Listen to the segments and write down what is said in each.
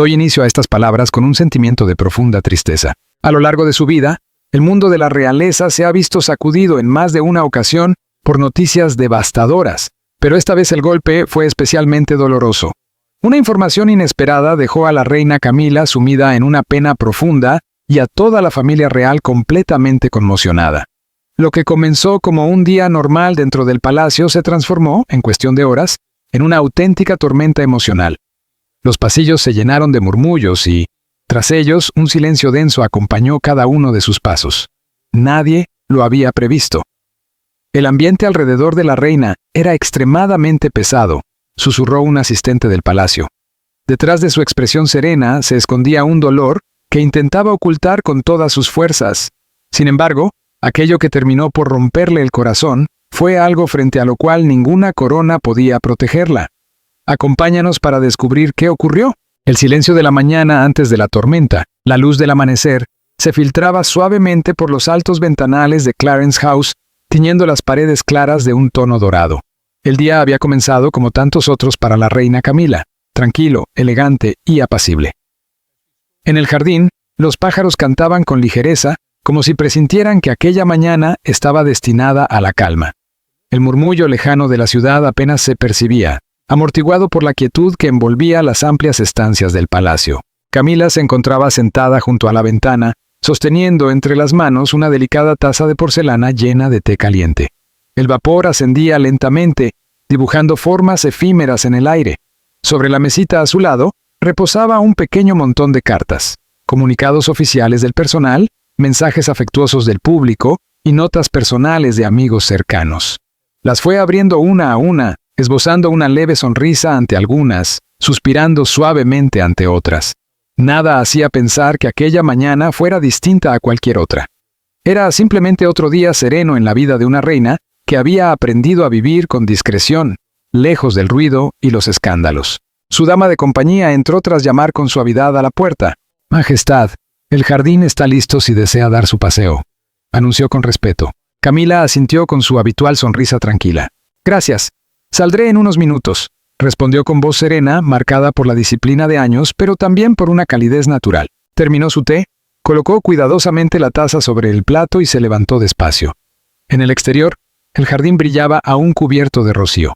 Doy inicio a estas palabras con un sentimiento de profunda tristeza. A lo largo de su vida, el mundo de la realeza se ha visto sacudido en más de una ocasión por noticias devastadoras, pero esta vez el golpe fue especialmente doloroso. Una información inesperada dejó a la reina Camila sumida en una pena profunda y a toda la familia real completamente conmocionada. Lo que comenzó como un día normal dentro del palacio se transformó, en cuestión de horas, en una auténtica tormenta emocional. Los pasillos se llenaron de murmullos y, tras ellos, un silencio denso acompañó cada uno de sus pasos. Nadie lo había previsto. El ambiente alrededor de la reina era extremadamente pesado, susurró un asistente del palacio. Detrás de su expresión serena se escondía un dolor que intentaba ocultar con todas sus fuerzas. Sin embargo, aquello que terminó por romperle el corazón fue algo frente a lo cual ninguna corona podía protegerla. Acompáñanos para descubrir qué ocurrió. El silencio de la mañana antes de la tormenta, la luz del amanecer, se filtraba suavemente por los altos ventanales de Clarence House, tiñendo las paredes claras de un tono dorado. El día había comenzado como tantos otros para la reina Camila, tranquilo, elegante y apacible. En el jardín, los pájaros cantaban con ligereza, como si presintieran que aquella mañana estaba destinada a la calma. El murmullo lejano de la ciudad apenas se percibía, amortiguado por la quietud que envolvía las amplias estancias del palacio. Camila se encontraba sentada junto a la ventana, sosteniendo entre las manos una delicada taza de porcelana llena de té caliente. El vapor ascendía lentamente, dibujando formas efímeras en el aire. Sobre la mesita a su lado, reposaba un pequeño montón de cartas, comunicados oficiales del personal, mensajes afectuosos del público y notas personales de amigos cercanos. Las fue abriendo una a una, esbozando una leve sonrisa ante algunas, suspirando suavemente ante otras. Nada hacía pensar que aquella mañana fuera distinta a cualquier otra. Era simplemente otro día sereno en la vida de una reina que había aprendido a vivir con discreción, lejos del ruido y los escándalos. Su dama de compañía entró tras llamar con suavidad a la puerta. «Majestad, el jardín está listo si desea dar su paseo», anunció con respeto. Camila asintió con su habitual sonrisa tranquila. «Gracias. Saldré en unos minutos», respondió con voz serena, marcada por la disciplina de años, pero también por una calidez natural. Terminó su té, colocó cuidadosamente la taza sobre el plato y se levantó despacio. En el exterior, el jardín brillaba aún cubierto de rocío.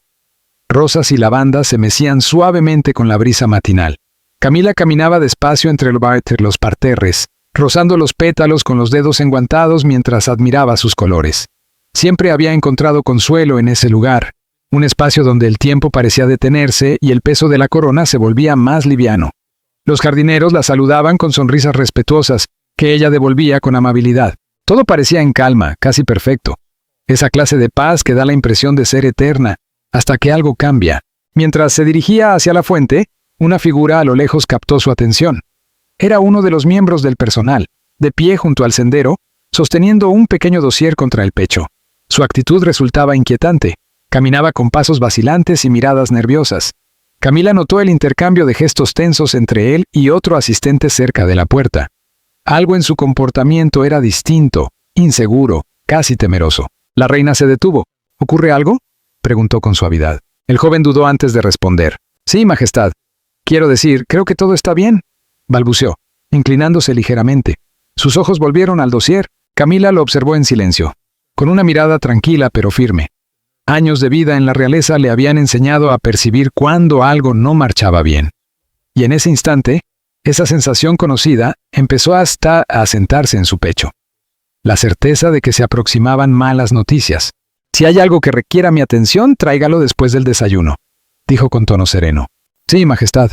Rosas y lavandas se mecían suavemente con la brisa matinal. Camila caminaba despacio entre los parterres, rozando los pétalos con los dedos enguantados mientras admiraba sus colores. Siempre había encontrado consuelo en ese lugar, un espacio donde el tiempo parecía detenerse y el peso de la corona se volvía más liviano. Los jardineros la saludaban con sonrisas respetuosas, que ella devolvía con amabilidad. Todo parecía en calma, casi perfecto. Esa clase de paz que da la impresión de ser eterna, hasta que algo cambia. Mientras se dirigía hacia la fuente, una figura a lo lejos captó su atención. Era uno de los miembros del personal, de pie junto al sendero, sosteniendo un pequeño dossier contra el pecho. Su actitud resultaba inquietante. Caminaba con pasos vacilantes y miradas nerviosas. Camila notó el intercambio de gestos tensos entre él y otro asistente cerca de la puerta. Algo en su comportamiento era distinto, inseguro, casi temeroso. La reina se detuvo. ¿Ocurre algo?, preguntó con suavidad. El joven dudó antes de responder. «Sí, majestad. Quiero decir, creo que todo está bien», balbuceó, inclinándose ligeramente. Sus ojos volvieron al dossier. Camila lo observó en silencio, con una mirada tranquila pero firme. Años de vida en la realeza le habían enseñado a percibir cuando algo no marchaba bien. Y en ese instante, esa sensación conocida empezó hasta a asentarse en su pecho. La certeza de que se aproximaban malas noticias. «Si hay algo que requiera mi atención, tráigalo después del desayuno», dijo con tono sereno. «Sí, majestad»,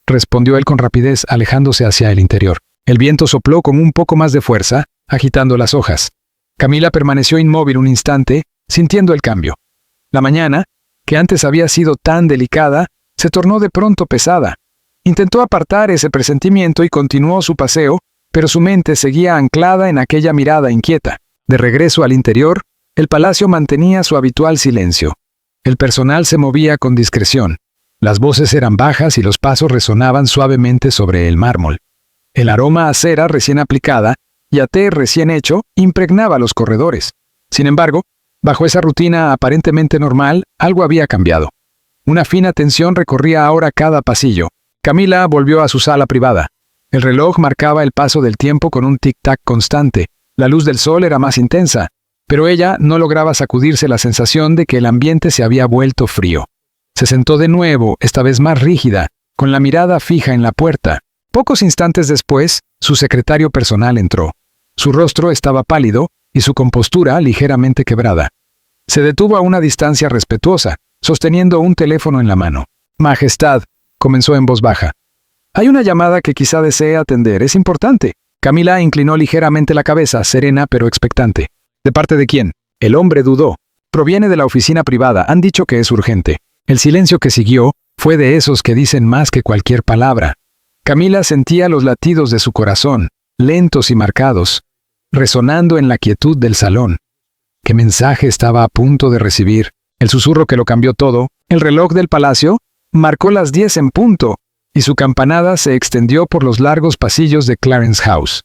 respondió él con rapidez, alejándose hacia el interior. El viento sopló con un poco más de fuerza, agitando las hojas. Camila permaneció inmóvil un instante, sintiendo el cambio. La mañana, que antes había sido tan delicada, se tornó de pronto pesada. Intentó apartar ese presentimiento y continuó su paseo, pero su mente seguía anclada en aquella mirada inquieta. De regreso al interior, el palacio mantenía su habitual silencio. El personal se movía con discreción. Las voces eran bajas y los pasos resonaban suavemente sobre el mármol. El aroma a cera recién aplicada y a té recién hecho impregnaba los corredores. Sin embargo, bajo esa rutina aparentemente normal, algo había cambiado. Una fina tensión recorría ahora cada pasillo. Camila volvió a su sala privada. El reloj marcaba el paso del tiempo con un tic-tac constante. La luz del sol era más intensa, pero ella no lograba sacudirse la sensación de que el ambiente se había vuelto frío. Se sentó de nuevo, esta vez más rígida, con la mirada fija en la puerta. Pocos instantes después, su secretario personal entró. Su rostro estaba pálido y su compostura ligeramente quebrada. Se detuvo a una distancia respetuosa, sosteniendo un teléfono en la mano. «Majestad», comenzó en voz baja. «Hay una llamada que quizá desee atender, es importante». Camila inclinó ligeramente la cabeza, serena pero expectante. ¿De parte de quién? El hombre dudó. «Proviene de la oficina privada, han dicho que es urgente». El silencio que siguió fue de esos que dicen más que cualquier palabra. Camila sentía los latidos de su corazón, lentos y marcados, resonando en la quietud del salón. ¿Qué mensaje estaba a punto de recibir? El susurro que lo cambió todo, el reloj del palacio, marcó las 10 en punto, y su campanada se extendió por los largos pasillos de Clarence House.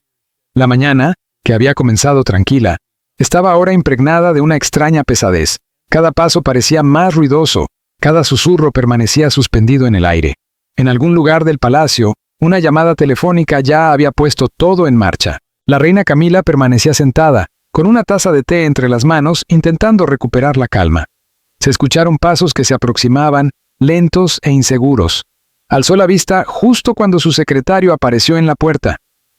La mañana, que había comenzado tranquila, estaba ahora impregnada de una extraña pesadez. Cada paso parecía más ruidoso, cada susurro permanecía suspendido en el aire. En algún lugar del palacio, una llamada telefónica ya había puesto todo en marcha. La reina Camila permanecía sentada, con una taza de té entre las manos, intentando recuperar la calma. Se escucharon pasos que se aproximaban, lentos e inseguros. Alzó la vista justo cuando su secretario apareció en la puerta.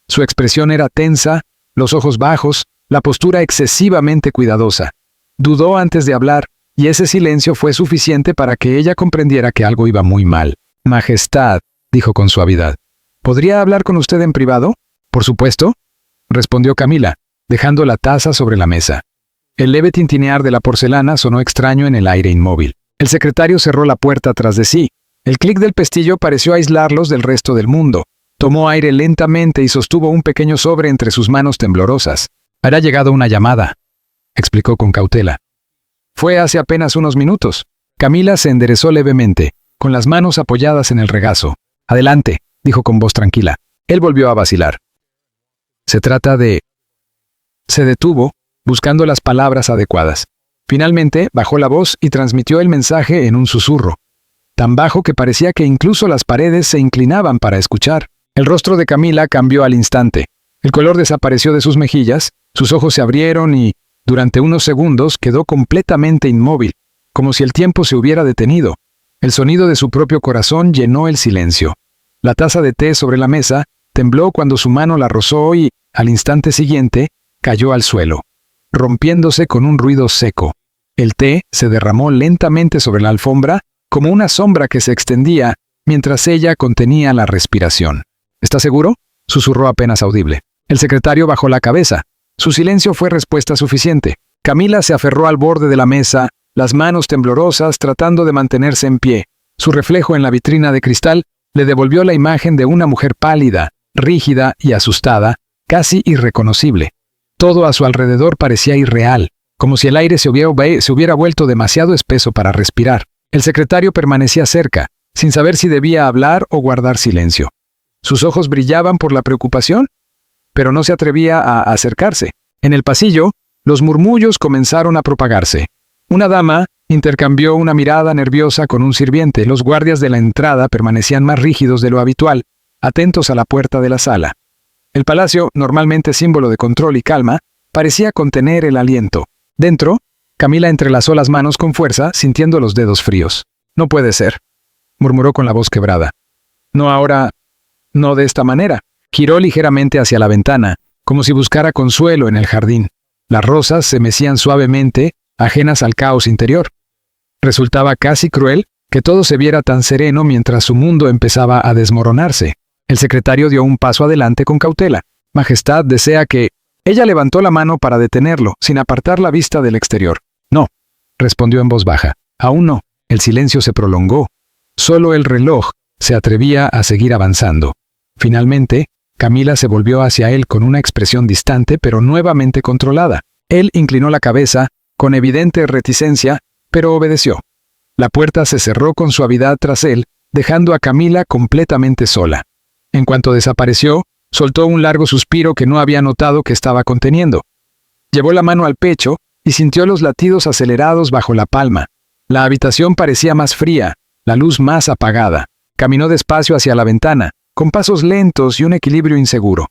Su expresión era tensa, los ojos bajos, la postura excesivamente cuidadosa. Dudó antes de hablar, y ese silencio fue suficiente para que ella comprendiera que algo iba muy mal. «Majestad», dijo con suavidad, «¿podría hablar con usted en privado?» «Por supuesto», respondió Camila, dejando la taza sobre la mesa. El leve tintinear de la porcelana sonó extraño en el aire inmóvil. El secretario cerró la puerta tras de sí. El clic del pestillo pareció aislarlos del resto del mundo. Tomó aire lentamente y sostuvo un pequeño sobre entre sus manos temblorosas. «Hará llegado una llamada», explicó con cautela. «Fue hace apenas unos minutos». Camila se enderezó levemente, con las manos apoyadas en el regazo. «Adelante», dijo con voz tranquila. Él volvió a vacilar. «Se trata de...» Se detuvo, buscando las palabras adecuadas. Finalmente, bajó la voz y transmitió el mensaje en un susurro, tan bajo que parecía que incluso las paredes se inclinaban para escuchar. El rostro de Camila cambió al instante. El color desapareció de sus mejillas, sus ojos se abrieron y, durante unos segundos, quedó completamente inmóvil, como si el tiempo se hubiera detenido. El sonido de su propio corazón llenó el silencio. La taza de té sobre la mesa tembló cuando su mano la rozó y, al instante siguiente, cayó al suelo, rompiéndose con un ruido seco. El té se derramó lentamente sobre la alfombra, como una sombra que se extendía, mientras ella contenía la respiración. «¿Está seguro?», susurró apenas audible. El secretario bajó la cabeza. Su silencio fue respuesta suficiente. Camila se aferró al borde de la mesa, las manos temblorosas tratando de mantenerse en pie. Su reflejo en la vitrina de cristal le devolvió la imagen de una mujer pálida, rígida y asustada, casi irreconocible. Todo a su alrededor parecía irreal, como si el aire se hubiera vuelto demasiado espeso para respirar. El secretario permanecía cerca, sin saber si debía hablar o guardar silencio. Sus ojos brillaban por la preocupación, pero no se atrevía a acercarse. En el pasillo, los murmullos comenzaron a propagarse. Una dama intercambió una mirada nerviosa con un sirviente. Los guardias de la entrada permanecían más rígidos de lo habitual, atentos a la puerta de la sala. El palacio, normalmente símbolo de control y calma, parecía contener el aliento. Dentro, Camila entrelazó las manos con fuerza, sintiendo los dedos fríos. «No puede ser», murmuró con la voz quebrada. «No ahora, no de esta manera». Giró ligeramente hacia la ventana, como si buscara consuelo en el jardín. Las rosas se mecían suavemente, ajenas al caos interior. Resultaba casi cruel que todo se viera tan sereno mientras su mundo empezaba a desmoronarse. El secretario dio un paso adelante con cautela. «Majestad desea que...» Ella levantó la mano para detenerlo, sin apartar la vista del exterior. «No», respondió en voz baja. «Aún no». El silencio se prolongó. Solo el reloj se atrevía a seguir avanzando. Finalmente, Camila se volvió hacia él con una expresión distante pero nuevamente controlada. Él inclinó la cabeza, con evidente reticencia, pero obedeció. La puerta se cerró con suavidad tras él, dejando a Camila completamente sola. En cuanto desapareció, soltó un largo suspiro que no había notado que estaba conteniendo. Llevó la mano al pecho y sintió los latidos acelerados bajo la palma. La habitación parecía más fría, la luz más apagada. Caminó despacio hacia la ventana, con pasos lentos y un equilibrio inseguro.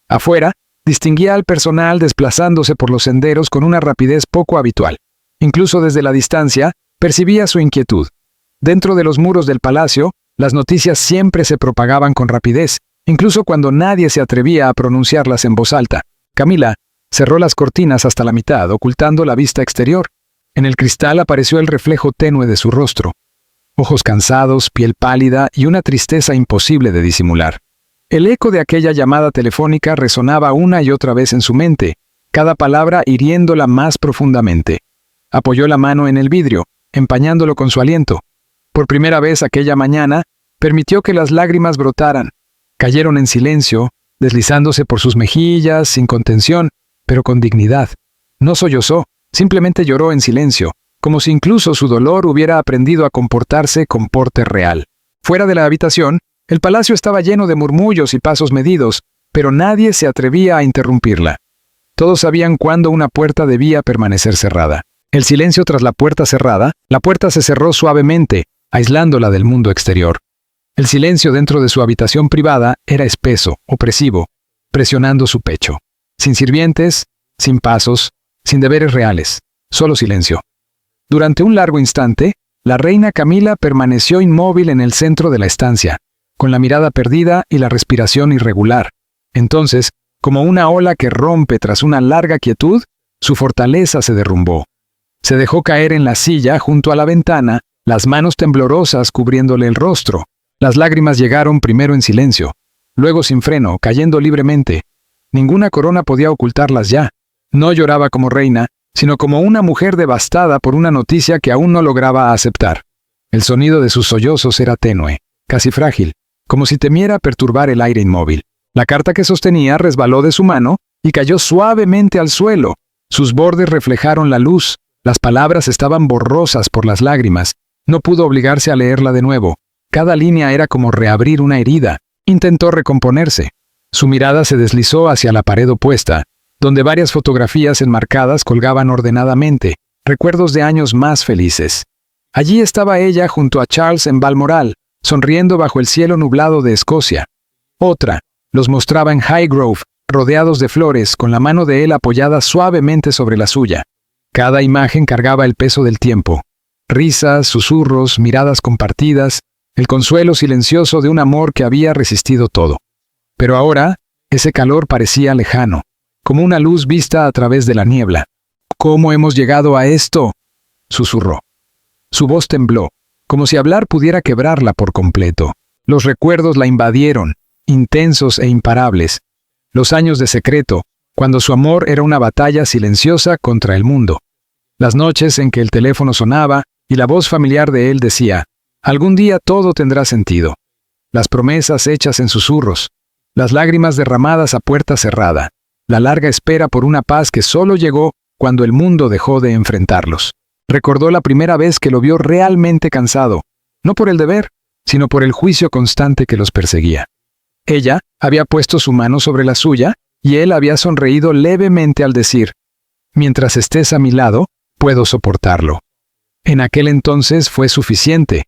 Afuera, distinguía al personal desplazándose por los senderos con una rapidez poco habitual. Incluso desde la distancia, percibía su inquietud. Dentro de los muros del palacio, las noticias siempre se propagaban con rapidez, incluso cuando nadie se atrevía a pronunciarlas en voz alta. Camila cerró las cortinas hasta la mitad, ocultando la vista exterior. En el cristal apareció el reflejo tenue de su rostro. Ojos cansados, piel pálida y una tristeza imposible de disimular. El eco de aquella llamada telefónica resonaba una y otra vez en su mente, cada palabra hiriéndola más profundamente. Apoyó la mano en el vidrio, empañándolo con su aliento. Por primera vez aquella mañana, permitió que las lágrimas brotaran. Cayeron en silencio, deslizándose por sus mejillas, sin contención, pero con dignidad. No sollozó, simplemente lloró en silencio, como si incluso su dolor hubiera aprendido a comportarse con porte real. Fuera de la habitación, el palacio estaba lleno de murmullos y pasos medidos, pero nadie se atrevía a interrumpirla. Todos sabían cuándo una puerta debía permanecer cerrada. El silencio tras la puerta cerrada, la puerta se cerró suavemente, aislándola del mundo exterior. El silencio dentro de su habitación privada era espeso, opresivo, presionando su pecho. Sin sirvientes, sin pasos, sin deberes reales, solo silencio. Durante un largo instante, la reina Camila permaneció inmóvil en el centro de la estancia, con la mirada perdida y la respiración irregular. Entonces, como una ola que rompe tras una larga quietud, su fortaleza se derrumbó. Se dejó caer en la silla junto a la ventana, las manos temblorosas cubriéndole el rostro. Las lágrimas llegaron primero en silencio, luego sin freno, cayendo libremente. Ninguna corona podía ocultarlas ya. No lloraba como reina, sino como una mujer devastada por una noticia que aún no lograba aceptar. El sonido de sus sollozos era tenue, casi frágil, como si temiera perturbar el aire inmóvil. La carta que sostenía resbaló de su mano y cayó suavemente al suelo. Sus bordes reflejaron la luz. Las palabras estaban borrosas por las lágrimas. No pudo obligarse a leerla de nuevo. Cada línea era como reabrir una herida. Intentó recomponerse. Su mirada se deslizó hacia la pared opuesta, donde varias fotografías enmarcadas colgaban ordenadamente, recuerdos de años más felices. Allí estaba ella junto a Charles en Balmoral, sonriendo bajo el cielo nublado de Escocia. Otra los mostraba en Highgrove, rodeados de flores, con la mano de él apoyada suavemente sobre la suya. Cada imagen cargaba el peso del tiempo. Risas, susurros, miradas compartidas, el consuelo silencioso de un amor que había resistido todo. Pero ahora, ese calor parecía lejano, como una luz vista a través de la niebla. ¿Cómo hemos llegado a esto?, susurró. Su voz tembló, como si hablar pudiera quebrarla por completo. Los recuerdos la invadieron, intensos e imparables. Los años de secreto, cuando su amor era una batalla silenciosa contra el mundo. Las noches en que el teléfono sonaba y la voz familiar de él decía, «Algún día todo tendrá sentido». Las promesas hechas en susurros, las lágrimas derramadas a puerta cerrada, la larga espera por una paz que solo llegó cuando el mundo dejó de enfrentarlos. Recordó la primera vez que lo vio realmente cansado, no por el deber, sino por el juicio constante que los perseguía. Ella había puesto su mano sobre la suya y él había sonreído levemente al decir, «Mientras estés a mi lado, puedo soportarlo». En aquel entonces fue suficiente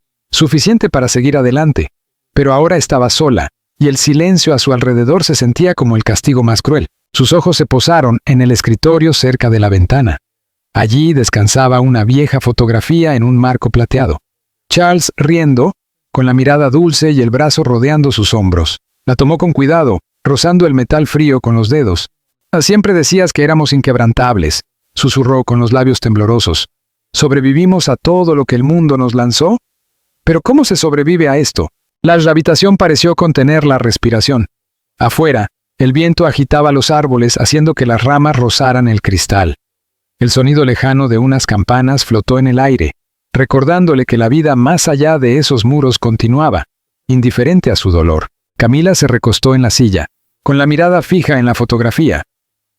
para seguir adelante, pero ahora estaba sola, y el silencio a su alrededor se sentía como el castigo más cruel. Sus ojos se posaron en el escritorio cerca de la ventana. Allí descansaba una vieja fotografía en un marco plateado. Charles riendo, con la mirada dulce y el brazo rodeando sus hombros. La tomó con cuidado, rozando el metal frío con los dedos. «Siempre decías que éramos inquebrantables», susurró con los labios temblorosos. «¿Sobrevivimos a todo lo que el mundo nos lanzó? ¿Pero cómo se sobrevive a esto?» La habitación pareció contener la respiración. Afuera, el viento agitaba los árboles haciendo que las ramas rozaran el cristal. El sonido lejano de unas campanas flotó en el aire, recordándole que la vida más allá de esos muros continuaba, indiferente a su dolor. Camila se recostó en la silla, con la mirada fija en la fotografía.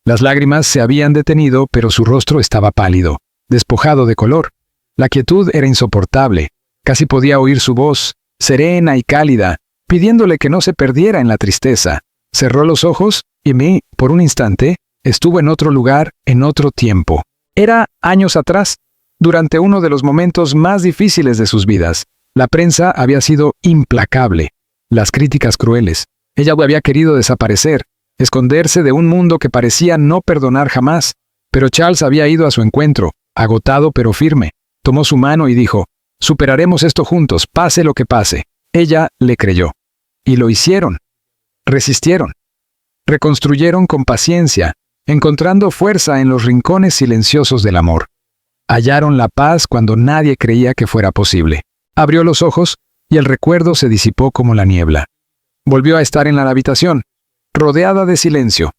Las lágrimas se habían detenido, pero su rostro estaba pálido, despojado de color. La quietud era insoportable. Casi podía oír su voz, serena y cálida, pidiéndole que no se perdiera en la tristeza. Cerró los ojos y por un instante, estuvo en otro lugar, en otro tiempo. Era años atrás, durante uno de los momentos más difíciles de sus vidas. La prensa había sido implacable, las críticas crueles. Ella había querido desaparecer, esconderse de un mundo que parecía no perdonar jamás, pero Charles había ido a su encuentro, agotado pero firme. Tomó su mano y dijo, «Superaremos esto juntos, pase lo que pase». Ella le creyó. Y lo hicieron. Resistieron. Reconstruyeron con paciencia, encontrando fuerza en los rincones silenciosos del amor. Hallaron la paz cuando nadie creía que fuera posible. Abrió los ojos y el recuerdo se disipó como la niebla. Volvió a estar en la habitación, rodeada de silencio.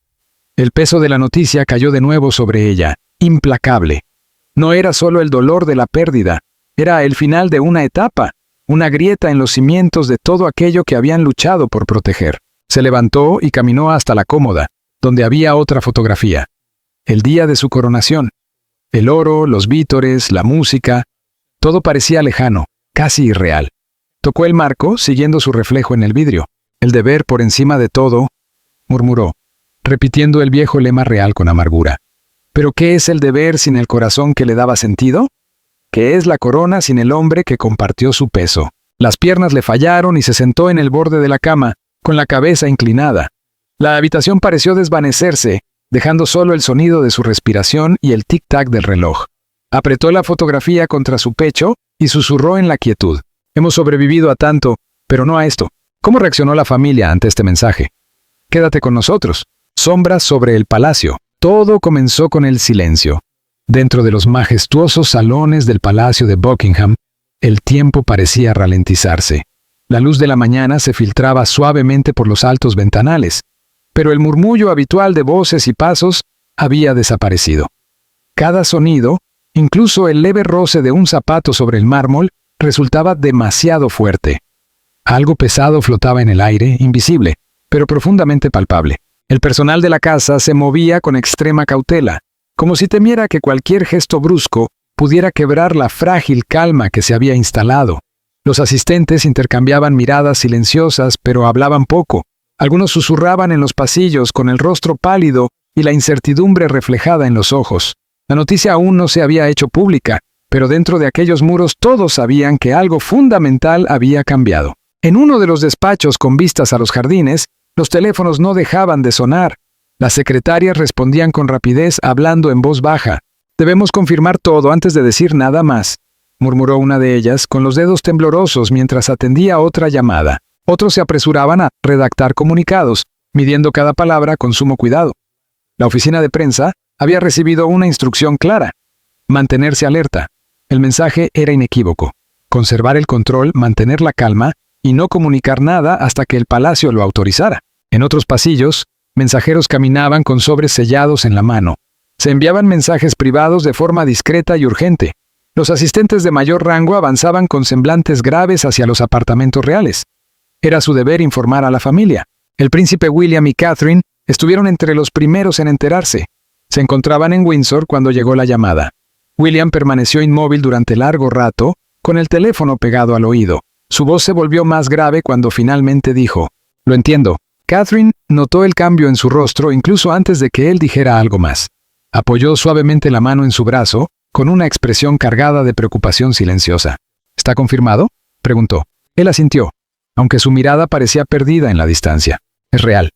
El peso de la noticia cayó de nuevo sobre ella, implacable. No era solo el dolor de la pérdida, era el final de una etapa, una grieta en los cimientos de todo aquello que habían luchado por proteger. Se levantó y caminó hasta la cómoda, donde había otra fotografía. El día de su coronación. El oro, los vítores, la música, todo parecía lejano, casi irreal. Tocó el marco, siguiendo su reflejo en el vidrio. «El deber por encima de todo», murmuró, repitiendo el viejo lema real con amargura. ¿Pero qué es el deber sin el corazón que le daba sentido? ¿Qué es la corona sin el hombre que compartió su peso? Las piernas le fallaron y se sentó en el borde de la cama, con la cabeza inclinada. La habitación pareció desvanecerse, dejando solo el sonido de su respiración y el tic-tac del reloj. Apretó la fotografía contra su pecho y susurró en la quietud. «Hemos sobrevivido a tanto, pero no a esto». ¿Cómo reaccionó la familia ante este mensaje? «Quédate con nosotros». Sombras sobre el palacio. Todo comenzó con el silencio. Dentro de los majestuosos salones del Palacio de Buckingham, el tiempo parecía ralentizarse. La luz de la mañana se filtraba suavemente por los altos ventanales, pero el murmullo habitual de voces y pasos había desaparecido. Cada sonido, incluso el leve roce de un zapato sobre el mármol, resultaba demasiado fuerte. Algo pesado flotaba en el aire, invisible, pero profundamente palpable. El personal de la casa se movía con extrema cautela, como si temiera que cualquier gesto brusco pudiera quebrar la frágil calma que se había instalado. Los asistentes intercambiaban miradas silenciosas, pero hablaban poco. Algunos susurraban en los pasillos con el rostro pálido y la incertidumbre reflejada en los ojos. La noticia aún no se había hecho pública, pero dentro de aquellos muros todos sabían que algo fundamental había cambiado. En uno de los despachos con vistas a los jardines, los teléfonos no dejaban de sonar. Las secretarias respondían con rapidez, hablando en voz baja. «Debemos confirmar todo antes de decir nada más», murmuró una de ellas, con los dedos temblorosos mientras atendía otra llamada. Otros se apresuraban a redactar comunicados, midiendo cada palabra con sumo cuidado. La oficina de prensa había recibido una instrucción clara: mantenerse alerta. El mensaje era inequívoco: conservar el control, mantener la calma y no comunicar nada hasta que el palacio lo autorizara. En otros pasillos, mensajeros caminaban con sobres sellados en la mano. Se enviaban mensajes privados de forma discreta y urgente. Los asistentes de mayor rango avanzaban con semblantes graves hacia los apartamentos reales. Era su deber informar a la familia. El príncipe William y Catherine estuvieron entre los primeros en enterarse. Se encontraban en Windsor cuando llegó la llamada. William permaneció inmóvil durante largo rato, con el teléfono pegado al oído. Su voz se volvió más grave cuando finalmente dijo: «Lo entiendo». Catherine notó el cambio en su rostro incluso antes de que él dijera algo más. Apoyó suavemente la mano en su brazo, con una expresión cargada de preocupación silenciosa. «¿Está confirmado?», preguntó. Él asintió, aunque su mirada parecía perdida en la distancia. «Es real.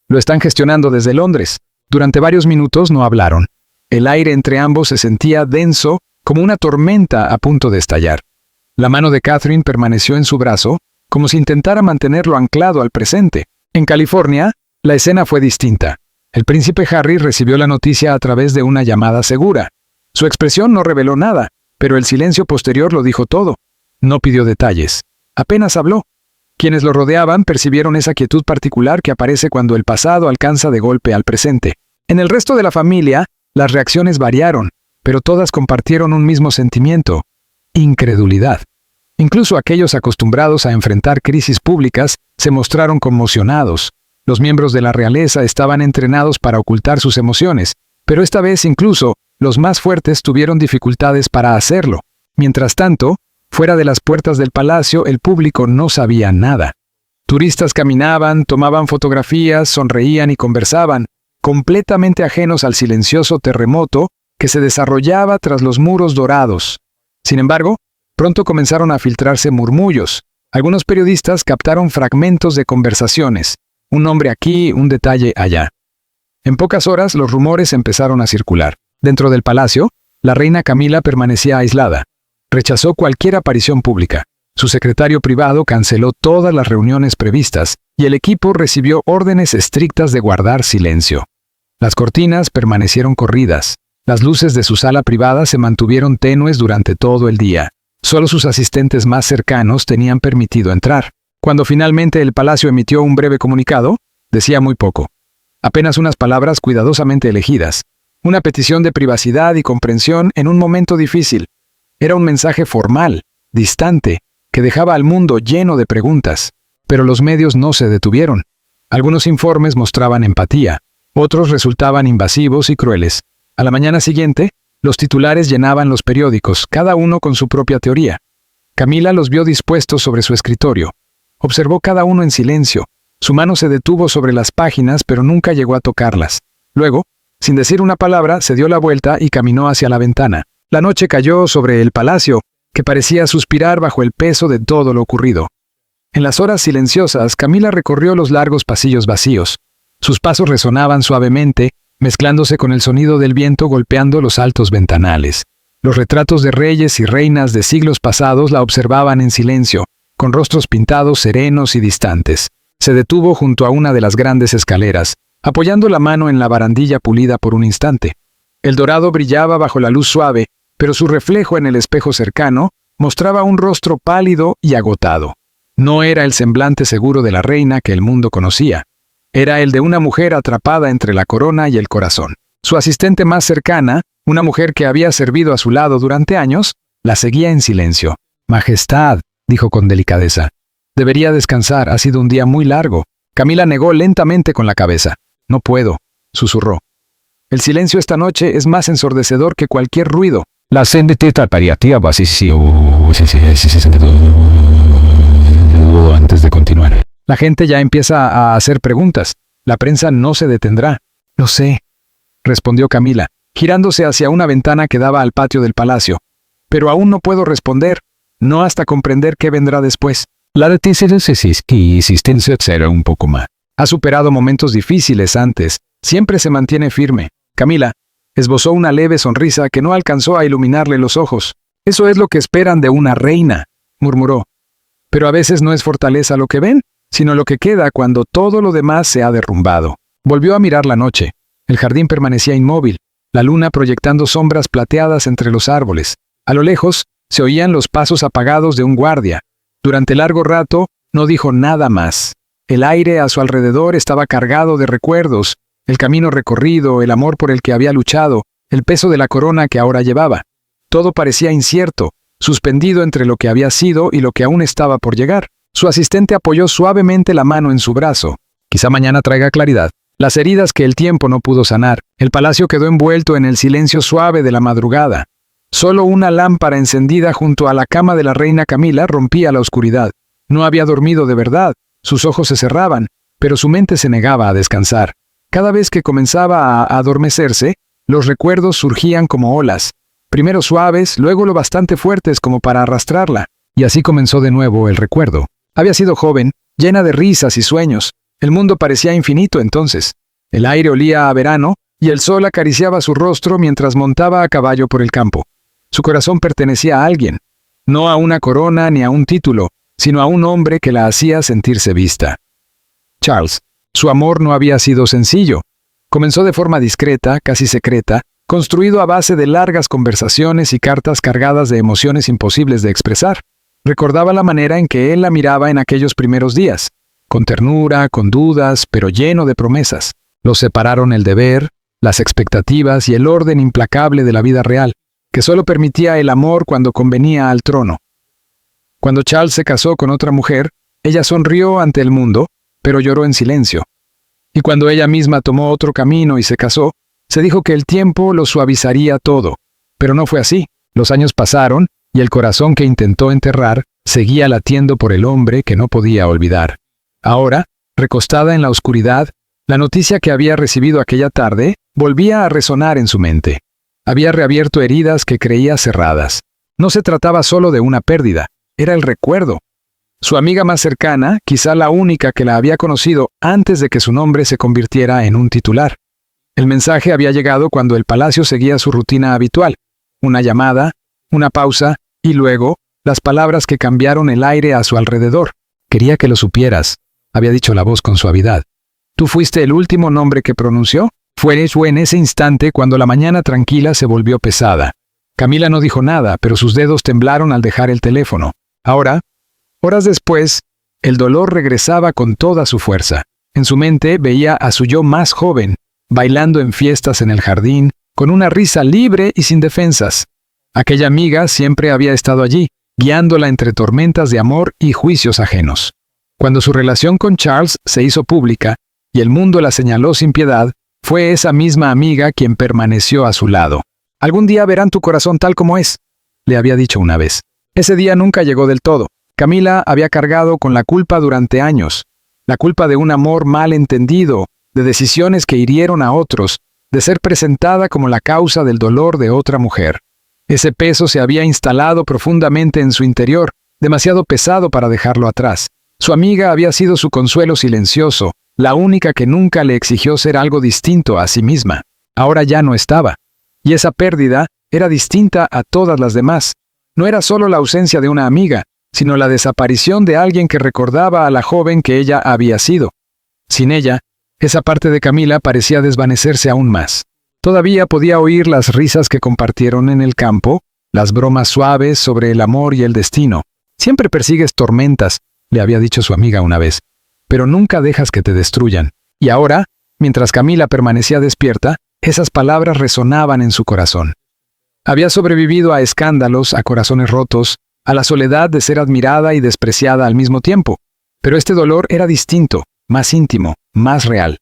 Lo están gestionando desde Londres». Durante varios minutos no hablaron. El aire entre ambos se sentía denso, como una tormenta a punto de estallar. La mano de Catherine permaneció en su brazo, como si intentara mantenerlo anclado al presente. En California, la escena fue distinta. El príncipe Harry recibió la noticia a través de una llamada segura. Su expresión no reveló nada, pero el silencio posterior lo dijo todo. No pidió detalles. Apenas habló. Quienes lo rodeaban percibieron esa quietud particular que aparece cuando el pasado alcanza de golpe al presente. En el resto de la familia, las reacciones variaron, pero todas compartieron un mismo sentimiento: incredulidad. Incluso aquellos acostumbrados a enfrentar crisis públicas se mostraron conmocionados. Los miembros de la realeza estaban entrenados para ocultar sus emociones, pero esta vez incluso los más fuertes tuvieron dificultades para hacerlo. Mientras tanto, fuera de las puertas del palacio, el público no sabía nada. Turistas caminaban, tomaban fotografías, sonreían y conversaban, completamente ajenos al silencioso terremoto que se desarrollaba tras los muros dorados. Sin embargo, Pronto comenzaron a filtrarse murmullos. Algunos periodistas captaron fragmentos de conversaciones. Un nombre aquí, un detalle allá. En pocas horas los rumores empezaron a circular. Dentro del palacio, la reina Camila permanecía aislada. Rechazó cualquier aparición pública. Su secretario privado canceló todas las reuniones previstas y el equipo recibió órdenes estrictas de guardar silencio. Las cortinas permanecieron corridas. Las luces de su sala privada se mantuvieron tenues durante todo el día. Solo sus asistentes más cercanos tenían permitido entrar. Cuando finalmente el palacio emitió un breve comunicado, decía muy poco. Apenas unas palabras cuidadosamente elegidas. Una petición de privacidad y comprensión en un momento difícil. Era un mensaje formal, distante, que dejaba al mundo lleno de preguntas. Pero los medios no se detuvieron. Algunos informes mostraban empatía, otros resultaban invasivos y crueles. A la mañana siguiente, los titulares llenaban los periódicos, cada uno con su propia teoría. Camila los vio dispuestos sobre su escritorio. Observó cada uno en silencio. Su mano se detuvo sobre las páginas, pero nunca llegó a tocarlas. Luego, sin decir una palabra, se dio la vuelta y caminó hacia la ventana. La noche cayó sobre el palacio, que parecía suspirar bajo el peso de todo lo ocurrido. En las horas silenciosas, Camila recorrió los largos pasillos vacíos. Sus pasos resonaban suavemente, mezclándose con el sonido del viento golpeando los altos ventanales. Los retratos de reyes y reinas de siglos pasados la observaban en silencio, con rostros pintados serenos y distantes. Se detuvo junto a una de las grandes escaleras, apoyando la mano en la barandilla pulida por un instante. El dorado brillaba bajo la luz suave, pero su reflejo en el espejo cercano mostraba un rostro pálido y agotado. No era el semblante seguro de la reina que el mundo conocía. Era el de una mujer atrapada entre la corona y el corazón. Su asistente más cercana, una mujer que había servido a su lado durante años, la seguía en silencio. «Majestad», dijo con delicadeza. «Debería descansar, ha sido un día muy largo». Camila negó lentamente con la cabeza. «No puedo», susurró. «El silencio esta noche es más ensordecedor que cualquier ruido». La sendeteta pariativa antes de continuar. La gente ya empieza a hacer preguntas. La prensa no se detendrá. «Lo sé», respondió Camila, girándose hacia una ventana que daba al patio del palacio. «Pero aún no puedo responder, no hasta comprender qué vendrá después». La resistencia será un poco más. Ha superado momentos difíciles antes, siempre se mantiene firme. Camila esbozó una leve sonrisa que no alcanzó a iluminarle los ojos. «Eso es lo que esperan de una reina», murmuró. «Pero a veces no es fortaleza lo que ven, sino lo que queda cuando todo lo demás se ha derrumbado». Volvió a mirar la noche. El jardín permanecía inmóvil, la luna proyectando sombras plateadas entre los árboles. A lo lejos, se oían los pasos apagados de un guardia. Durante largo rato, no dijo nada más. El aire a su alrededor estaba cargado de recuerdos, el camino recorrido, el amor por el que había luchado, el peso de la corona que ahora llevaba. Todo parecía incierto, suspendido entre lo que había sido y lo que aún estaba por llegar. Su asistente apoyó suavemente la mano en su brazo. «Quizá mañana traiga claridad». Las heridas que el tiempo no pudo sanar. El palacio quedó envuelto en el silencio suave de la madrugada. Solo una lámpara encendida junto a la cama de la reina Camila rompía la oscuridad. No había dormido de verdad. Sus ojos se cerraban, pero su mente se negaba a descansar. Cada vez que comenzaba a adormecerse, los recuerdos surgían como olas. Primero suaves, luego lo bastante fuertes como para arrastrarla. Y así comenzó de nuevo el recuerdo. Había sido joven, llena de risas y sueños. El mundo parecía infinito entonces. El aire olía a verano, y el sol acariciaba su rostro mientras montaba a caballo por el campo. Su corazón pertenecía a alguien. No a una corona ni a un título, sino a un hombre que la hacía sentirse vista. Charles. Su amor no había sido sencillo. Comenzó de forma discreta, casi secreta, construido a base de largas conversaciones y cartas cargadas de emociones imposibles de expresar. Recordaba la manera en que él la miraba en aquellos primeros días. Con ternura, con dudas, pero lleno de promesas. Los separaron el deber, las expectativas y el orden implacable de la vida real, que solo permitía el amor cuando convenía al trono. Cuando Charles se casó con otra mujer, ella sonrió ante el mundo, pero lloró en silencio. Y cuando ella misma tomó otro camino y se casó, se dijo que el tiempo lo suavizaría todo. Pero no fue así. Los años pasaron, y el corazón que intentó enterrar seguía latiendo por el hombre que no podía olvidar. Ahora, recostada en la oscuridad, la noticia que había recibido aquella tarde volvía a resonar en su mente. Había reabierto heridas que creía cerradas. No se trataba solo de una pérdida, era el recuerdo. Su amiga más cercana, quizá la única que la había conocido antes de que su nombre se convirtiera en un titular. El mensaje había llegado cuando el palacio seguía su rutina habitual. Una llamada, una pausa, y luego, las palabras que cambiaron el aire a su alrededor. Quería que lo supieras, había dicho la voz con suavidad. ¿Tú fuiste el último nombre que pronunció? Fue en ese instante cuando la mañana tranquila se volvió pesada. Camila no dijo nada, pero sus dedos temblaron al dejar el teléfono. Ahora, horas después, el dolor regresaba con toda su fuerza. En su mente veía a su yo más joven, bailando en fiestas en el jardín, con una risa libre y sin defensas. Aquella amiga siempre había estado allí, guiándola entre tormentas de amor y juicios ajenos. Cuando su relación con Charles se hizo pública, y el mundo la señaló sin piedad, fue esa misma amiga quien permaneció a su lado. «Algún día verán tu corazón tal como es», le había dicho una vez. Ese día nunca llegó del todo. Camila había cargado con la culpa durante años. La culpa de un amor mal entendido, de decisiones que hirieron a otros, de ser presentada como la causa del dolor de otra mujer. Ese peso se había instalado profundamente en su interior, demasiado pesado para dejarlo atrás. Su amiga había sido su consuelo silencioso, la única que nunca le exigió ser algo distinto a sí misma. Ahora ya no estaba. Y esa pérdida era distinta a todas las demás. No era solo la ausencia de una amiga, sino la desaparición de alguien que recordaba a la joven que ella había sido. Sin ella, esa parte de Camila parecía desvanecerse aún más. Todavía podía oír las risas que compartieron en el campo, las bromas suaves sobre el amor y el destino. «Siempre persigues tormentas», le había dicho su amiga una vez, «pero nunca dejas que te destruyan». Y ahora, mientras Camila permanecía despierta, esas palabras resonaban en su corazón. Había sobrevivido a escándalos, a corazones rotos, a la soledad de ser admirada y despreciada al mismo tiempo. Pero este dolor era distinto, más íntimo, más real.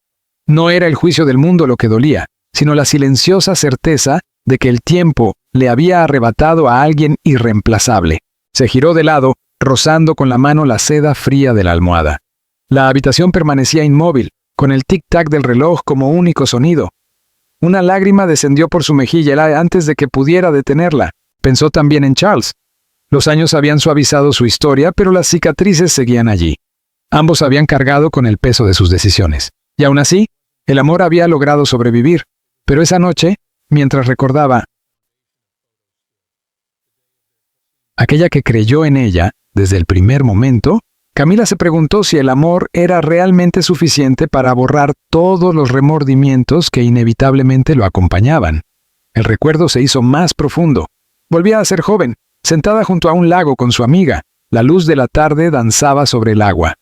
No era el juicio del mundo lo que dolía, sino la silenciosa certeza de que el tiempo le había arrebatado a alguien irreemplazable. Se giró de lado, rozando con la mano la seda fría de la almohada. La habitación permanecía inmóvil, con el tic-tac del reloj como único sonido. Una lágrima descendió por su mejilla antes de que pudiera detenerla. Pensó también en Charles. Los años habían suavizado su historia, pero las cicatrices seguían allí. Ambos habían cargado con el peso de sus decisiones. Y aún así, el amor había logrado sobrevivir. Pero esa noche, mientras recordaba aquella que creyó en ella desde el primer momento, Camila se preguntó si el amor era realmente suficiente para borrar todos los remordimientos que inevitablemente lo acompañaban. El recuerdo se hizo más profundo. Volvía a ser joven, sentada junto a un lago con su amiga. La luz de la tarde danzaba sobre el agua.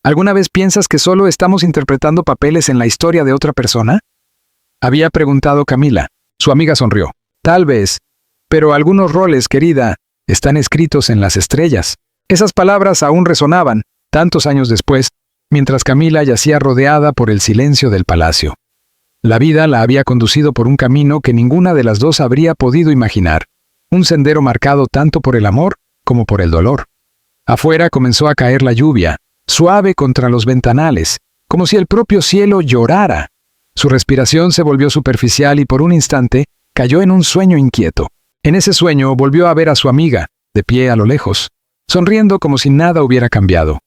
¿Alguna vez piensas que solo estamos interpretando papeles en la historia de otra persona?, había preguntado Camila. Su amiga sonrió. Tal vez, pero algunos roles, querida, están escritos en las estrellas. Esas palabras aún resonaban, tantos años después, mientras Camila yacía rodeada por el silencio del palacio. La vida la había conducido por un camino que ninguna de las dos habría podido imaginar, un sendero marcado tanto por el amor como por el dolor. Afuera comenzó a caer la lluvia, suave contra los ventanales, como si el propio cielo llorara. Su respiración se volvió superficial y por un instante cayó en un sueño inquieto. En ese sueño volvió a ver a su amiga, de pie a lo lejos, sonriendo como si nada hubiera cambiado.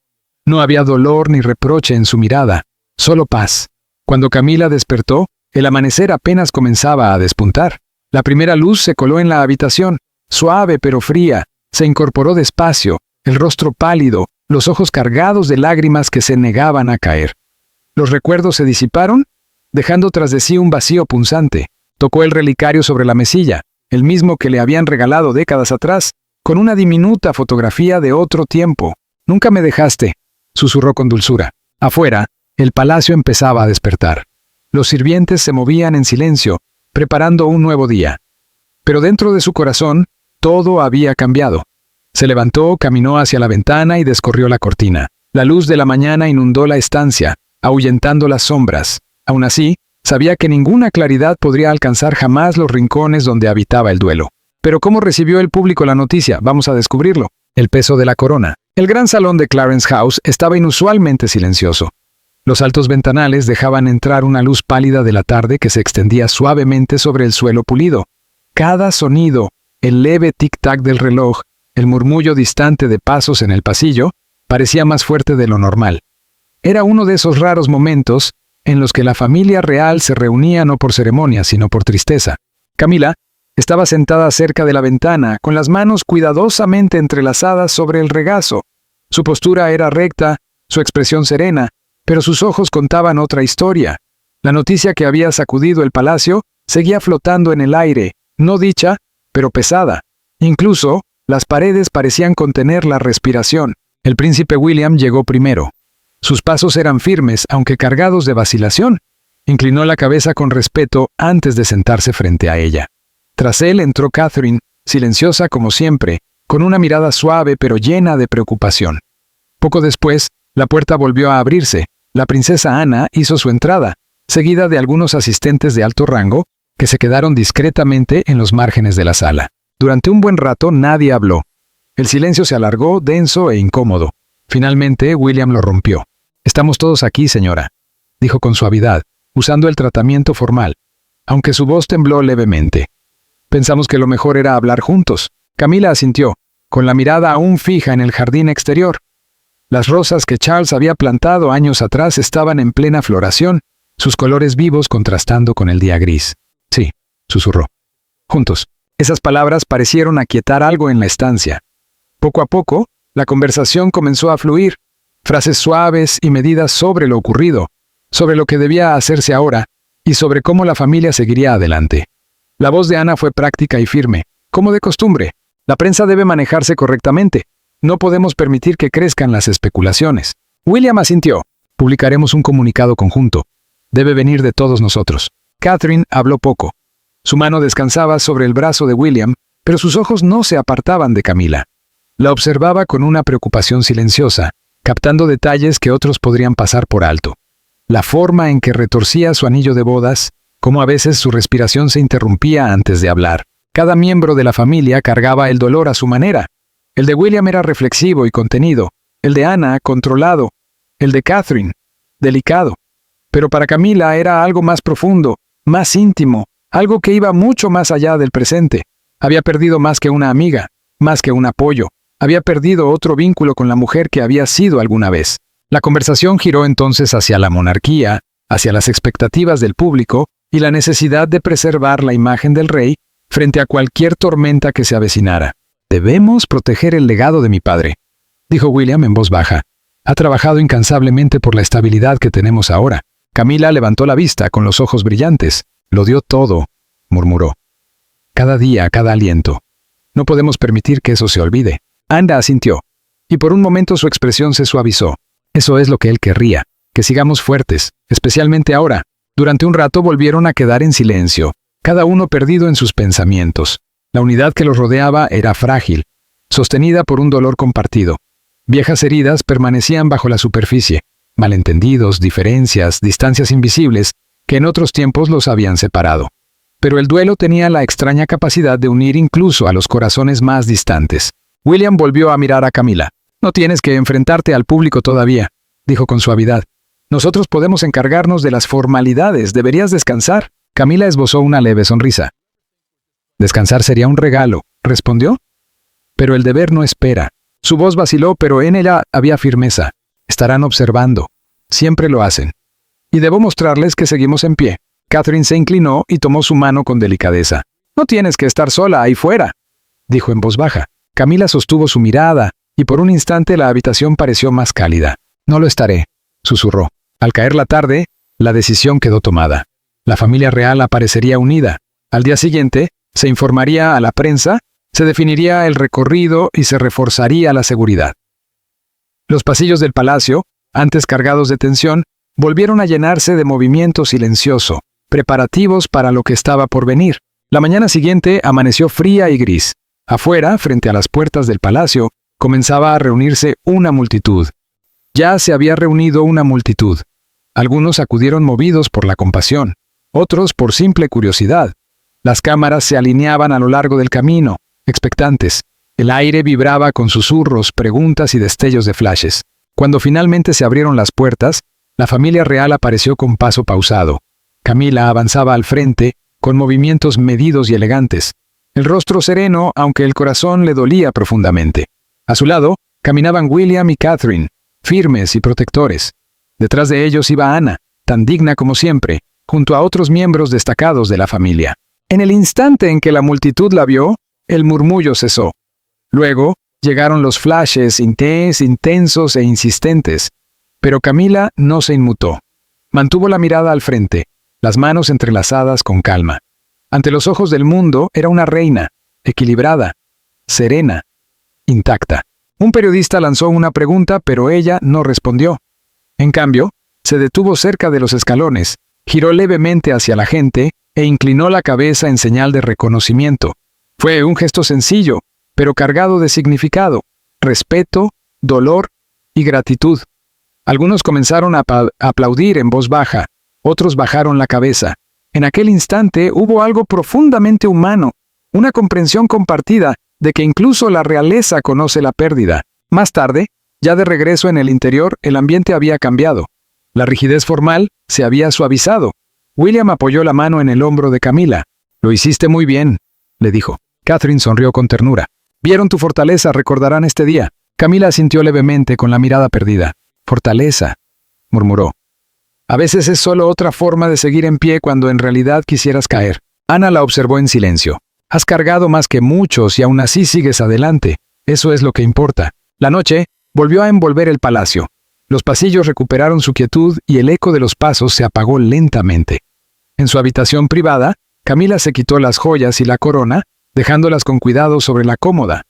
No había dolor ni reproche en su mirada, solo paz. Cuando Camila despertó, el amanecer apenas comenzaba a despuntar. La primera luz se coló en la habitación, suave pero fría, se incorporó despacio, el rostro pálido, los ojos cargados de lágrimas que se negaban a caer. Los recuerdos se disiparon, dejando tras de sí un vacío punzante. Tocó el relicario sobre la mesilla, el mismo que le habían regalado décadas atrás, con una diminuta fotografía de otro tiempo. «Nunca me dejaste», susurró con dulzura. Afuera, el palacio empezaba a despertar. Los sirvientes se movían en silencio, preparando un nuevo día. Pero dentro de su corazón, todo había cambiado. Se levantó, caminó hacia la ventana y descorrió la cortina. La luz de la mañana inundó la estancia, ahuyentando las sombras. Aún así, sabía que ninguna claridad podría alcanzar jamás los rincones donde habitaba el duelo. Pero ¿cómo recibió el público la noticia? Vamos a descubrirlo. El peso de la corona. El gran salón de Clarence House estaba inusualmente silencioso. Los altos ventanales dejaban entrar una luz pálida de la tarde que se extendía suavemente sobre el suelo pulido. Cada sonido, el leve tic-tac del reloj, el murmullo distante de pasos en el pasillo, parecía más fuerte de lo normal. Era uno de esos raros momentos en los que la familia real se reunía no por ceremonia, sino por tristeza. Camila estaba sentada cerca de la ventana, con las manos cuidadosamente entrelazadas sobre el regazo. Su postura era recta, su expresión serena, pero sus ojos contaban otra historia. La noticia que había sacudido el palacio seguía flotando en el aire, no dicha, pero pesada. Incluso, las paredes parecían contener la respiración. El príncipe William llegó primero. Sus pasos eran firmes, aunque cargados de vacilación. Inclinó la cabeza con respeto antes de sentarse frente a ella. Tras él entró Catherine, silenciosa como siempre, con una mirada suave pero llena de preocupación. Poco después, la puerta volvió a abrirse. La princesa Ana hizo su entrada, seguida de algunos asistentes de alto rango, que se quedaron discretamente en los márgenes de la sala. Durante un buen rato nadie habló. El silencio se alargó, denso e incómodo. Finalmente, William lo rompió. «Estamos todos aquí, señora», dijo con suavidad, usando el tratamiento formal, aunque su voz tembló levemente. «Pensamos que lo mejor era hablar juntos». Camila asintió, con la mirada aún fija en el jardín exterior. Las rosas que Charles había plantado años atrás estaban en plena floración, sus colores vivos contrastando con el día gris. «Sí», susurró. «Juntos». Esas palabras parecieron aquietar algo en la estancia. Poco a poco, la conversación comenzó a fluir, frases suaves y medidas sobre lo ocurrido, sobre lo que debía hacerse ahora, y sobre cómo la familia seguiría adelante. La voz de Ana fue práctica y firme, como de costumbre. La prensa debe manejarse correctamente. No podemos permitir que crezcan las especulaciones. William asintió. Publicaremos un comunicado conjunto. Debe venir de todos nosotros. Catherine habló poco. Su mano descansaba sobre el brazo de William, pero sus ojos no se apartaban de Camila. La observaba con una preocupación silenciosa, captando detalles que otros podrían pasar por alto. La forma en que retorcía su anillo de bodas, cómo a veces su respiración se interrumpía antes de hablar. Cada miembro de la familia cargaba el dolor a su manera. El de William era reflexivo y contenido, el de Ana controlado, el de Catherine delicado. Pero para Camila era algo más profundo, más íntimo, algo que iba mucho más allá del presente. Había perdido más que una amiga, más que un apoyo. Había perdido otro vínculo con la mujer que había sido alguna vez. La conversación giró entonces hacia la monarquía, hacia las expectativas del público y la necesidad de preservar la imagen del rey frente a cualquier tormenta que se avecinara. «Debemos proteger el legado de mi padre», dijo William en voz baja. «Ha trabajado incansablemente por la estabilidad que tenemos ahora». Camila levantó la vista con los ojos brillantes. «Lo dio todo», murmuró. «Cada día, cada aliento. No podemos permitir que eso se olvide». Ana asintió, y por un momento su expresión se suavizó. «Eso es lo que él querría, que sigamos fuertes, especialmente ahora». Durante un rato volvieron a quedar en silencio, cada uno perdido en sus pensamientos. La unidad que los rodeaba era frágil, sostenida por un dolor compartido. Viejas heridas permanecían bajo la superficie, malentendidos, diferencias, distancias invisibles, que en otros tiempos los habían separado. Pero el duelo tenía la extraña capacidad de unir incluso a los corazones más distantes. William volvió a mirar a Camila. «No tienes que enfrentarte al público todavía», dijo con suavidad. «Nosotros podemos encargarnos de las formalidades. Deberías descansar». Camila esbozó una leve sonrisa. «Descansar sería un regalo», respondió. «Pero el deber no espera». Su voz vaciló, pero en ella había firmeza. «Estarán observando. Siempre lo hacen. Y debo mostrarles que seguimos en pie». Catherine se inclinó y tomó su mano con delicadeza. «No tienes que estar sola ahí fuera», dijo en voz baja. Camila sostuvo su mirada, y por un instante la habitación pareció más cálida. «No lo estaré», susurró. Al caer la tarde, la decisión quedó tomada. La familia real aparecería unida. Al día siguiente, se informaría a la prensa, se definiría el recorrido y se reforzaría la seguridad. Los pasillos del palacio, antes cargados de tensión, volvieron a llenarse de movimiento silencioso, preparativos para lo que estaba por venir. La mañana siguiente amaneció fría y gris. Afuera, frente a las puertas del palacio, comenzaba a reunirse una multitud. Ya se había reunido una multitud. Algunos acudieron movidos por la compasión, otros por simple curiosidad. Las cámaras se alineaban a lo largo del camino, expectantes. El aire vibraba con susurros, preguntas y destellos de flashes. Cuando finalmente se abrieron las puertas, la familia real apareció con paso pausado. Camila avanzaba al frente, con movimientos medidos y elegantes. el rostro sereno, aunque el corazón le dolía profundamente. A su lado, caminaban William y Catherine, firmes y protectores. Detrás de ellos iba Anna, tan digna como siempre, junto a otros miembros destacados de la familia. En el instante en que la multitud la vio, el murmullo cesó. Luego, llegaron los flashes intensos e insistentes, pero Camila no se inmutó. Mantuvo la mirada al frente, las manos entrelazadas con calma. Ante los ojos del mundo era una reina, equilibrada, serena, intacta. Un periodista lanzó una pregunta, pero ella no respondió. En cambio, se detuvo cerca de los escalones, giró levemente hacia la gente e inclinó la cabeza en señal de reconocimiento. Fue un gesto sencillo, pero cargado de significado, respeto, dolor y gratitud. Algunos comenzaron a aplaudir en voz baja, otros bajaron la cabeza. En aquel instante hubo algo profundamente humano, una comprensión compartida de que incluso la realeza conoce la pérdida. Más tarde, ya de regreso en el interior, el ambiente había cambiado. La rigidez formal se había suavizado. William apoyó la mano en el hombro de Camila. «Lo hiciste muy bien», le dijo. Catherine sonrió con ternura. «Vieron tu fortaleza, recordarán este día». Camila asintió levemente con la mirada perdida. «Fortaleza», murmuró. «A veces es solo otra forma de seguir en pie cuando en realidad quisieras caer». Ana la observó en silencio. «Has cargado más que muchos y aún así sigues adelante. Eso es lo que importa». La noche volvió a envolver el palacio. Los pasillos recuperaron su quietud y el eco de los pasos se apagó lentamente. En su habitación privada, Camila se quitó las joyas y la corona, dejándolas con cuidado sobre la cómoda.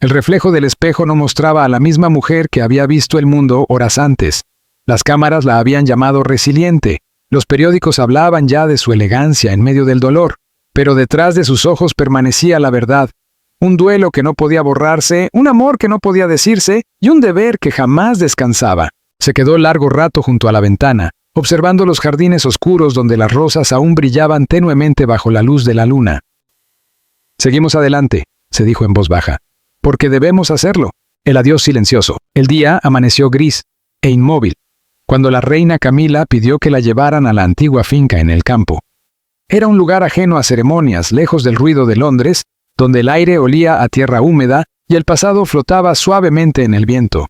El reflejo del espejo no mostraba a la misma mujer que había visto el mundo horas antes. Las cámaras la habían llamado resiliente. Los periódicos hablaban ya de su elegancia en medio del dolor, pero detrás de sus ojos permanecía la verdad. Un duelo que no podía borrarse, un amor que no podía decirse y un deber que jamás descansaba. Se quedó largo rato junto a la ventana, observando los jardines oscuros donde las rosas aún brillaban tenuemente bajo la luz de la luna. «Seguimos adelante», se dijo en voz baja, «porque debemos hacerlo». El adiós silencioso. El día amaneció gris e inmóvil, cuando la reina Camila pidió que la llevaran a la antigua finca en el campo. Era un lugar ajeno a ceremonias, lejos del ruido de Londres, donde el aire olía a tierra húmeda y el pasado flotaba suavemente en el viento.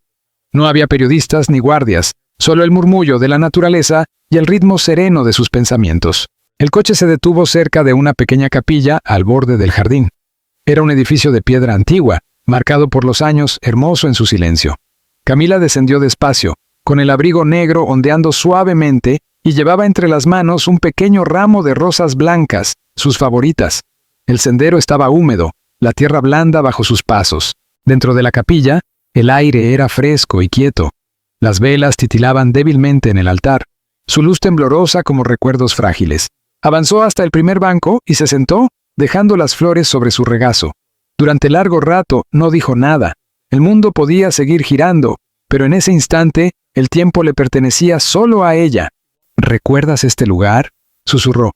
No había periodistas ni guardias, solo el murmullo de la naturaleza y el ritmo sereno de sus pensamientos. El coche se detuvo cerca de una pequeña capilla al borde del jardín. Era un edificio de piedra antigua, marcado por los años, hermoso en su silencio. Camila descendió despacio, con el abrigo negro ondeando suavemente, y llevaba entre las manos un pequeño ramo de rosas blancas, sus favoritas. El sendero estaba húmedo, la tierra blanda bajo sus pasos. Dentro de la capilla, el aire era fresco y quieto. Las velas titilaban débilmente en el altar, su luz temblorosa como recuerdos frágiles. Avanzó hasta el primer banco y se sentó, dejando las flores sobre su regazo. Durante largo rato no dijo nada. El mundo podía seguir girando, pero en ese instante el tiempo le pertenecía solo a ella. «¿Recuerdas este lugar?», susurró.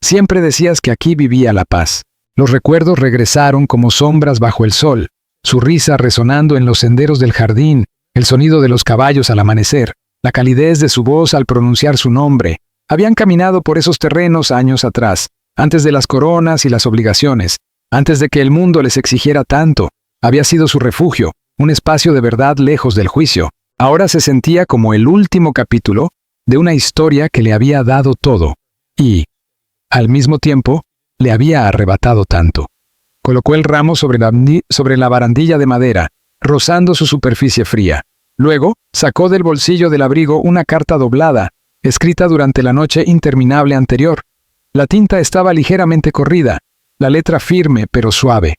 «Siempre decías que aquí vivía la paz». Los recuerdos regresaron como sombras bajo el sol, su risa resonando en los senderos del jardín, el sonido de los caballos al amanecer, la calidez de su voz al pronunciar su nombre. Habían caminado por esos terrenos años atrás, antes de las coronas y las obligaciones, antes de que el mundo les exigiera tanto. Había sido su refugio, un espacio de verdad lejos del juicio. Ahora se sentía como el último capítulo de una historia que le había dado todo, y, al mismo tiempo, le había arrebatado tanto. Colocó el ramo sobre la barandilla de madera, rozando su superficie fría. Luego, sacó del bolsillo del abrigo una carta doblada, escrita durante la noche interminable anterior. La tinta estaba ligeramente corrida, la letra firme pero suave.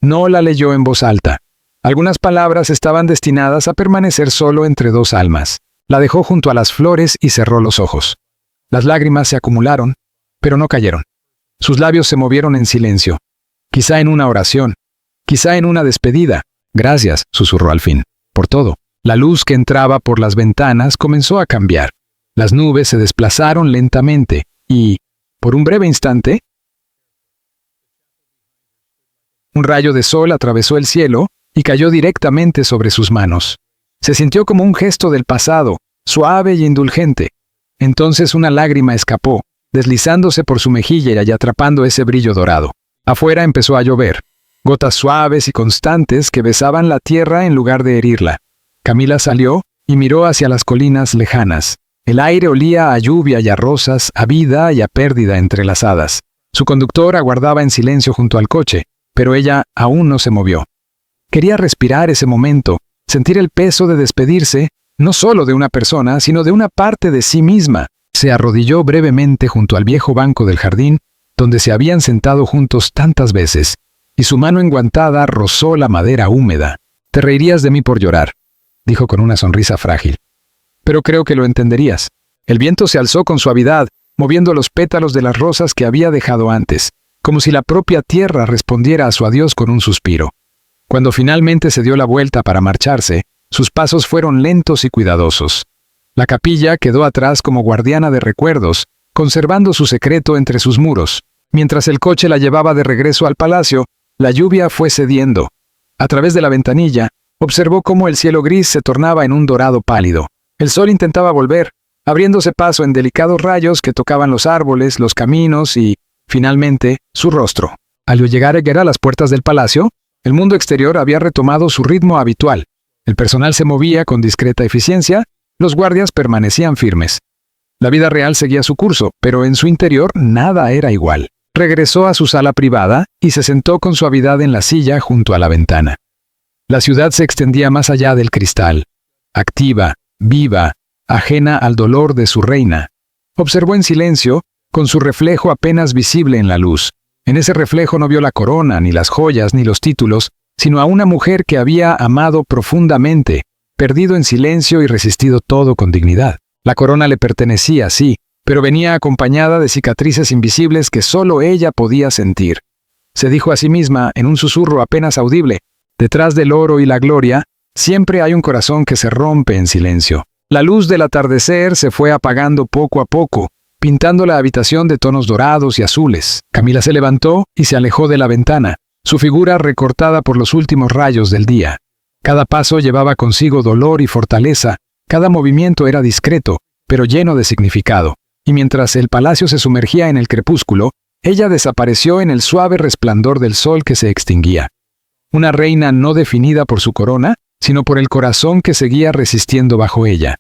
No la leyó en voz alta. Algunas palabras estaban destinadas a permanecer solo entre dos almas. La dejó junto a las flores y cerró los ojos. Las lágrimas se acumularon, pero no cayeron. Sus labios se movieron en silencio. Quizá en una oración, quizá en una despedida. «Gracias», susurró al fin, «por todo». La luz que entraba por las ventanas comenzó a cambiar. Las nubes se desplazaron lentamente y, por un breve instante, un rayo de sol atravesó el cielo y cayó directamente sobre sus manos. Se sintió como un gesto del pasado, suave y indulgente. Entonces una lágrima escapó, deslizándose por su mejilla y atrapando ese brillo dorado. Afuera empezó a llover, gotas suaves y constantes que besaban la tierra en lugar de herirla. Camila salió y miró hacia las colinas lejanas. El aire olía a lluvia y a rosas, a vida y a pérdida entrelazadas. Su conductor aguardaba en silencio junto al coche, pero ella aún no se movió. Quería respirar ese momento, sentir el peso de despedirse, no solo de una persona, sino de una parte de sí misma. Se arrodilló brevemente junto al viejo banco del jardín, donde se habían sentado juntos tantas veces, y su mano enguantada rozó la madera húmeda. «Te reirías de mí por llorar», dijo con una sonrisa frágil. «Pero creo que lo entenderías». El viento se alzó con suavidad, moviendo los pétalos de las rosas que había dejado antes, como si la propia tierra respondiera a su adiós con un suspiro. Cuando finalmente se dio la vuelta para marcharse, sus pasos fueron lentos y cuidadosos. La capilla quedó atrás como guardiana de recuerdos, conservando su secreto entre sus muros. Mientras el coche la llevaba de regreso al palacio, la lluvia fue cediendo. A través de la ventanilla, observó cómo el cielo gris se tornaba en un dorado pálido. El sol intentaba volver, abriéndose paso en delicados rayos que tocaban los árboles, los caminos y, finalmente, su rostro. Al llegar a las puertas del palacio, el mundo exterior había retomado su ritmo habitual. El personal se movía con discreta eficiencia, los guardias permanecían firmes. La vida real seguía su curso, pero en su interior nada era igual. Regresó a su sala privada y se sentó con suavidad en la silla junto a la ventana. La ciudad se extendía más allá del cristal, activa, viva, ajena al dolor de su reina. Observó en silencio, con su reflejo apenas visible en la luz. En ese reflejo no vio la corona, ni las joyas, ni los títulos, sino a una mujer que había amado profundamente, perdido en silencio y resistido todo con dignidad. La corona le pertenecía, sí, pero venía acompañada de cicatrices invisibles que solo ella podía sentir. Se dijo a sí misma, en un susurro apenas audible, detrás del oro y la gloria, siempre hay un corazón que se rompe en silencio. La luz del atardecer se fue apagando poco a poco, pintando la habitación de tonos dorados y azules. Camila se levantó y se alejó de la ventana, su figura recortada por los últimos rayos del día. Cada paso llevaba consigo dolor y fortaleza, cada movimiento era discreto, pero lleno de significado, y mientras el palacio se sumergía en el crepúsculo, ella desapareció en el suave resplandor del sol que se extinguía. Una reina no definida por su corona, sino por el corazón que seguía resistiendo bajo ella.